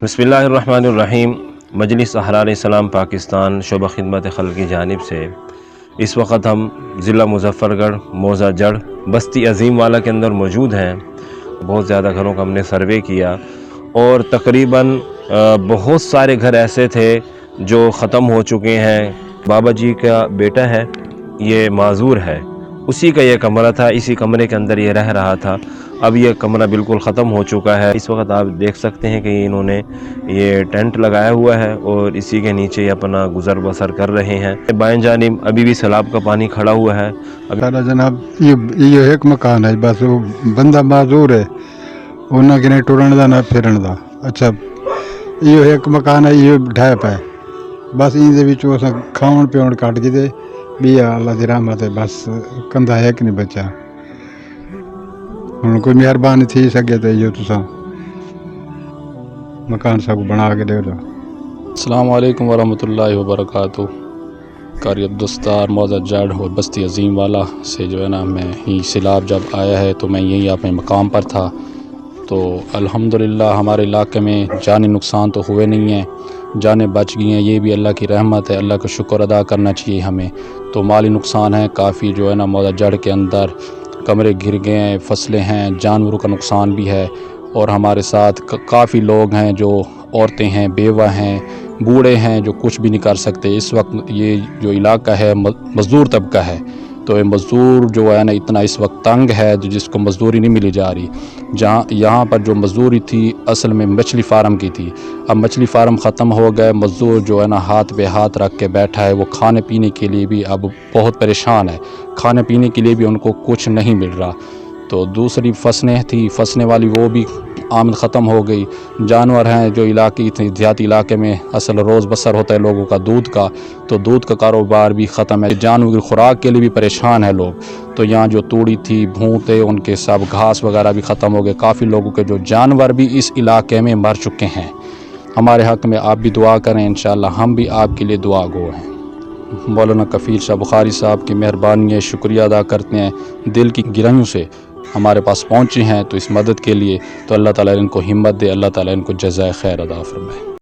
बिस्मिल्लाहिर्रहमानिर्रहीम। मजलिस अहरार इस्लाम पाकिस्तान शोबा खिदमत खल्क़ की जानिब से इस वक्त हम ज़िला मुज़फ़्फ़रगढ़ मौज़ा जड़ बस्ती अज़ीम वाला के अंदर मौजूद हैं। बहुत ज़्यादा घरों का हमने सर्वे किया और तकरीबन बहुत सारे घर ऐसे थे जो ख़त्म हो चुके हैं। बाबा जी का बेटा है, ये माज़ूर है, उसी का ये कमरा था, इसी कमरे के अंदर ये रह रहा था। अब ये कमरा बिल्कुल ख़त्म हो चुका है। इस वक्त आप देख सकते हैं कि इन्होंने ये टेंट लगाया हुआ है और इसी के नीचे ये अपना गुज़र बसर कर रहे हैं। बाएं जानिब अभी भी सैलाब का पानी खड़ा हुआ है। सारा जनाब ये एक मकान है, बस वो बंदा माजूर है, उन्हें कि नहीं टुरन का ना फिरन का। अच्छा, ये एक मकान है, ये ढैप है, बस इन खाण पीण कट गए भी अल्लाह की रहमत है, बस कंधा है कि नहीं बचा। हुण कोई मेहरबानी थी सके तो यो तुसा मकान सब बना के दे दो। अस्सलाम वालेकुम वरहमतुल्लाहि वबरकातुहू। कारी अब्दुस्तार मौज़ा जड़ और बस्ती अज़ीम वाला से जो है ना, मैं ही सैलाब जब आया है तो मैं यहीं अपने मकाम पर था। तो अल्हम्दुलिल्लाह हमारे इलाके में जानी नुकसान तो हुए नहीं हैं, जानें बच गई हैं, ये भी अल्लाह की रहमत है। अल्लाह का शुक्र अदा करना चाहिए हमें। तो माली नुकसान है काफ़ी, जो है ना मौज़ा जड़ के अंदर कमरे गिर गए हैं, फसलें हैं, जानवरों का नुकसान भी है। और हमारे साथ काफ़ी लोग हैं, जो औरतें हैं, बेवा हैं, बूढ़े हैं, जो कुछ भी नहीं कर सकते। इस वक्त ये जो इलाका है मज़दूर तबका है, तो ये मज़दूर जो है ना इतना इस वक्त तंग है, जो जिसको मज़दूरी नहीं मिली जा रही। जहाँ यहाँ पर जो मज़दूरी थी असल में मछली फार्म की थी, अब मछली फार्म ख़त्म हो गए। मज़दूर जो है ना हाथ पे हाथ रख के बैठा है, वो खाने पीने के लिए भी अब बहुत परेशान है, खाने पीने के लिए भी उनको कुछ नहीं मिल रहा। तो दूसरी फसलें थी, फसलें वाली वो भी आमद ख़त्म हो गई। जानवर हैं जो इलाके देहाती इलाके में असल रोज़ बसर होता है लोगों का दूध का, तो दूध का कारोबार भी ख़त्म है। जानवर की खुराक के लिए भी परेशान है लोग। तो यहाँ जो तूड़ी थी, भूँ थे, उनके सब घास वगैरह भी ख़त्म हो गए। काफ़ी लोगों के जो जानवर भी इस इलाके में मर चुके हैं। हमारे हक़ में आप भी दुआ करें, इंशाअल्लाह हम भी आपके लिए दुआ गो हैं। मौलाना कफ़ील शाह बुखारी साहब की मेहरबानी है, शुक्रिया अदा करते हैं। दिल की गहराइयों से हमारे पास पहुँचे हैं तो इस मदद के लिए, तो अल्लाह ताला इनको हिम्मत दे, अल्लाह ताला इनको जज़ाए खैर अदा फरमाए।